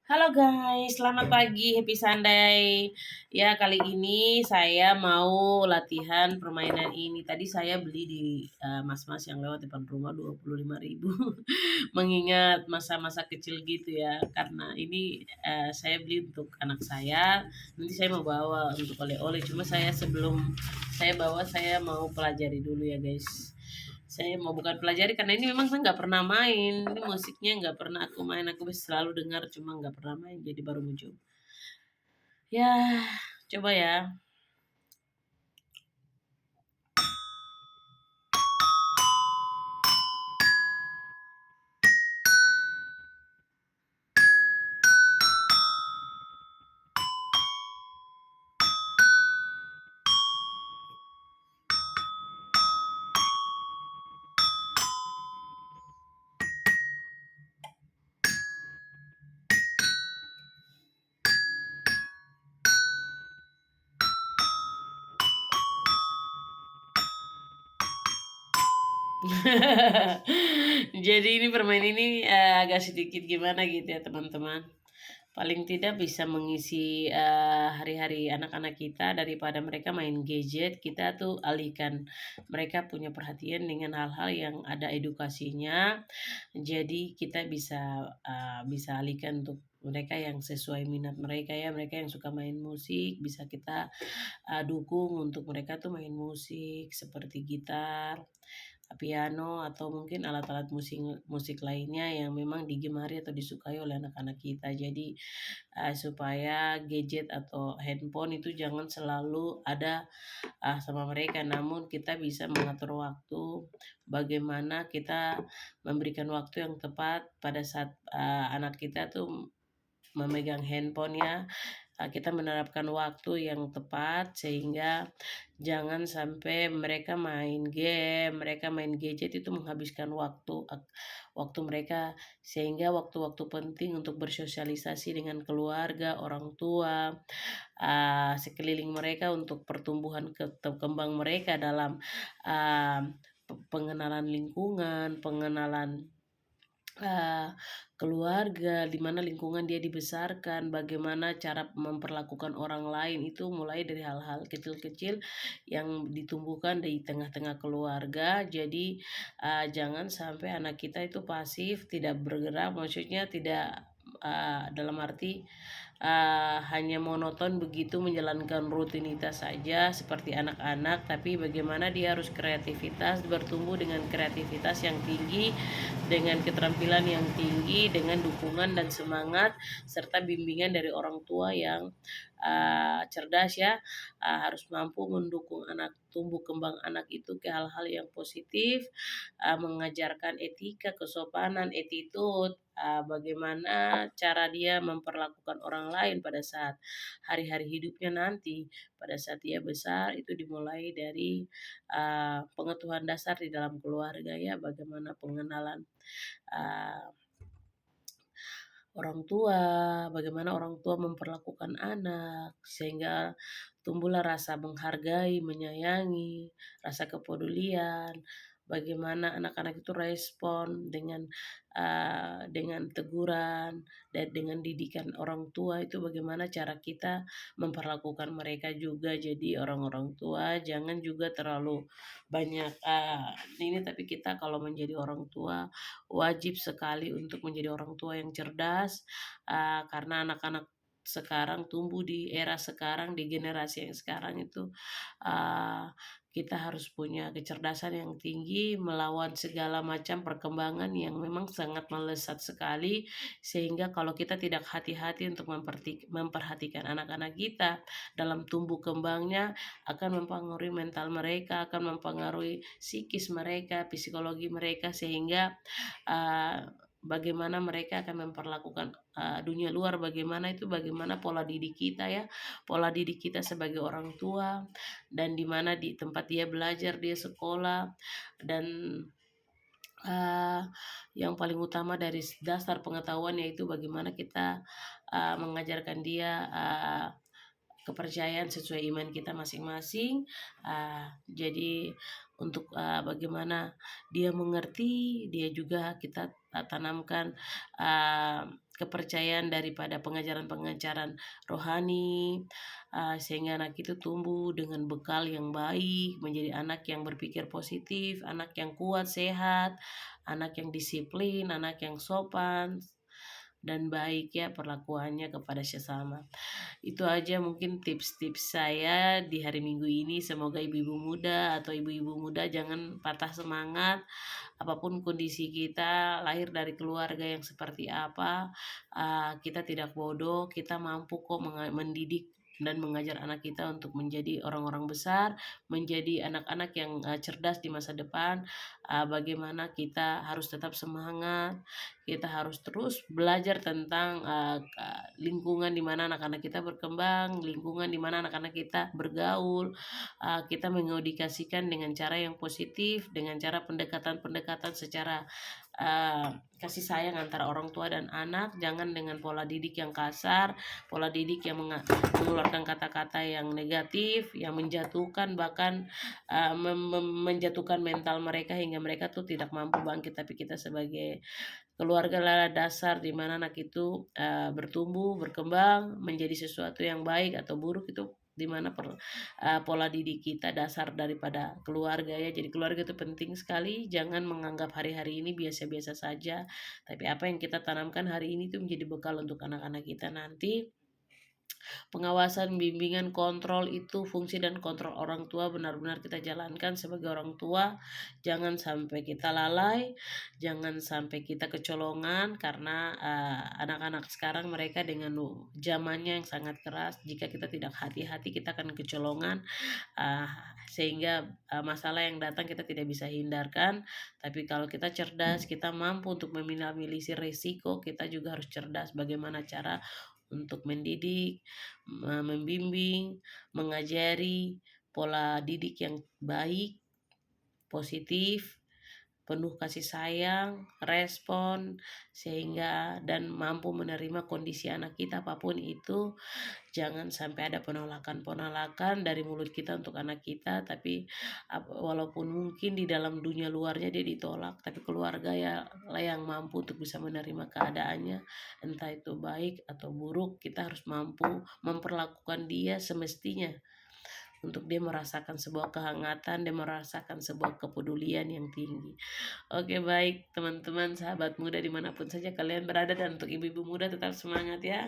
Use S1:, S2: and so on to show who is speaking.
S1: Halo guys, selamat pagi, happy Sunday. Ya, kali ini saya mau latihan permainan ini. Tadi saya beli di mas-mas yang lewat depan rumah 25.000. Mengingat masa-masa kecil gitu ya. Karena ini saya beli untuk anak saya. Nanti saya mau bawa untuk oleh-oleh. Cuma sebelum saya bawa, saya mau pelajari dulu ya guys. Saya mau bukan pelajari karena ini memang saya nggak pernah main. Ini musiknya nggak pernah aku main, aku selalu dengar cuma nggak pernah main, jadi baru muncul. Ya, coba ya. Jadi ini permainan ini agak sedikit gimana gitu ya teman-teman. Paling tidak bisa mengisi hari-hari anak-anak kita daripada mereka main gadget. Kita tuh alihkan mereka punya perhatian dengan hal-hal yang ada edukasinya. Jadi kita bisa alihkan untuk mereka yang sesuai minat mereka ya. Mereka yang suka main musik bisa kita dukung untuk mereka tuh main musik seperti gitar, piano, atau mungkin alat-alat musik musik lainnya yang memang digemari atau disukai oleh anak-anak kita. Jadi supaya gadget atau handphone itu jangan selalu ada sama mereka, namun kita bisa mengatur waktu, bagaimana kita memberikan waktu yang tepat pada saat anak kita tuh memegang handphone ya. Kita menerapkan waktu yang tepat sehingga jangan sampai mereka main game, mereka main gadget itu menghabiskan waktu mereka, sehingga waktu-waktu penting untuk bersosialisasi dengan keluarga, orang tua, sekeliling mereka untuk pertumbuhan kembang mereka dalam ah, pengenalan lingkungan, pengenalan Eee, keluarga, di mana lingkungan dia dibesarkan, bagaimana cara memperlakukan orang lain, itu mulai dari hal-hal kecil-kecil yang ditumbuhkan di tengah-tengah keluarga. Jadi, jangan sampai anak kita itu pasif, tidak bergerak, maksudnya tidak, dalam arti hanya monoton begitu menjalankan rutinitas saja seperti anak-anak, tapi bagaimana dia harus kreativitas, bertumbuh dengan kreativitas yang tinggi, dengan keterampilan yang tinggi, dengan dukungan dan semangat serta bimbingan dari orang tua yang cerdas ya. Harus mampu mendukung anak, tumbuh kembang anak itu ke hal-hal yang positif, mengajarkan etika, kesopanan, attitude, bagaimana cara dia memperlakukan orang lain pada saat hari-hari hidupnya nanti. Pada saat dia besar itu dimulai dari pengetahuan dasar di dalam keluarga ya, bagaimana pengenalan uh, orang tua, bagaimana orang tua memperlakukan anak, sehingga tumbuhlah rasa menghargai, menyayangi, rasa kepedulian, bagaimana anak-anak itu respon dengan teguran dan dengan didikan orang tua, itu bagaimana cara kita memperlakukan mereka juga. Jadi orang-orang tua jangan juga terlalu banyak ini, tapi kita kalau menjadi orang tua wajib sekali untuk menjadi orang tua yang cerdas, karena anak-anak sekarang tumbuh di era sekarang, di generasi yang sekarang itu, eee, kita harus punya kecerdasan yang tinggi melawan segala macam perkembangan yang memang sangat melesat sekali, sehingga kalau kita tidak hati-hati untuk memperhatikan anak-anak kita dalam tumbuh kembangnya, akan mempengaruhi mental mereka, akan mempengaruhi psikis mereka, psikologi mereka, sehingga bagaimana mereka akan memperlakukan dunia luar, bagaimana pola didik kita ya, pola didik kita sebagai orang tua, dan di mana di tempat dia belajar, dia sekolah, dan yang paling utama dari dasar pengetahuan yaitu bagaimana kita mengajarkan dia kepercayaan sesuai iman kita masing-masing. Jadi untuk bagaimana dia mengerti, dia juga kita tanamkan kepercayaan daripada pengajaran-pengajaran rohani, sehingga anak itu tumbuh dengan bekal yang baik, menjadi anak yang berpikir positif, anak yang kuat, sehat, anak yang disiplin, anak yang sopan dan baik ya perlakuannya kepada sesama. Itu aja mungkin tips-tips saya di hari Minggu ini. Semoga ibu-ibu muda atau ibu-ibu muda jangan patah semangat. Apapun kondisi kita, lahir dari keluarga yang seperti apa, kita tidak bodoh, kita mampu kok mendidik dan mengajar anak kita untuk menjadi orang-orang besar, menjadi anak-anak yang cerdas di masa depan. Bagaimana kita harus tetap semangat, kita harus terus belajar tentang lingkungan di mana anak-anak kita berkembang, lingkungan di mana anak-anak kita bergaul. Kita mengedukasikan dengan cara yang positif, dengan cara pendekatan-pendekatan secara kasih sayang antara orang tua dan anak, jangan dengan pola didik yang kasar, pola didik yang mengeluarkan kata-kata yang negatif, yang menjatuhkan, bahkan menjatuhkan mental mereka hingga mereka tuh tidak mampu bangkit. Tapi kita sebagai keluarga lah dasar di mana anak itu bertumbuh, berkembang menjadi sesuatu yang baik atau buruk, itu di mana pola didik kita dasar daripada keluarga ya. Jadi keluarga itu penting sekali. Jangan menganggap hari-hari ini biasa-biasa saja, tapi apa yang kita tanamkan hari ini itu menjadi bekal untuk anak-anak kita nanti. Pengawasan, bimbingan, kontrol itu fungsi dan kontrol orang tua benar-benar kita jalankan sebagai orang tua. Jangan sampai kita lalai, jangan sampai kita kecolongan, karena anak-anak sekarang mereka dengan zamannya yang sangat keras. Jika kita tidak hati-hati kita akan kecolongan, sehingga masalah yang datang kita tidak bisa hindarkan. Tapi kalau kita cerdas, kita mampu untuk memilih resiko, kita juga harus cerdas bagaimana cara untuk mendidik, membimbing, mengajari pola didik yang baik, positif, penuh kasih sayang, respon, sehingga dan mampu menerima kondisi anak kita apapun itu. Jangan sampai ada penolakan-penolakan dari mulut kita untuk anak kita, tapi walaupun mungkin di dalam dunia luarnya dia ditolak, tapi keluarga ya lah yang mampu untuk bisa menerima keadaannya, entah itu baik atau buruk. Kita harus mampu memperlakukan dia semestinya, untuk dia merasakan sebuah kehangatan, dia merasakan sebuah kepedulian yang tinggi. Oke, baik teman-teman, sahabat muda dimanapun saja kalian berada, dan untuk ibu-ibu muda tetap semangat ya.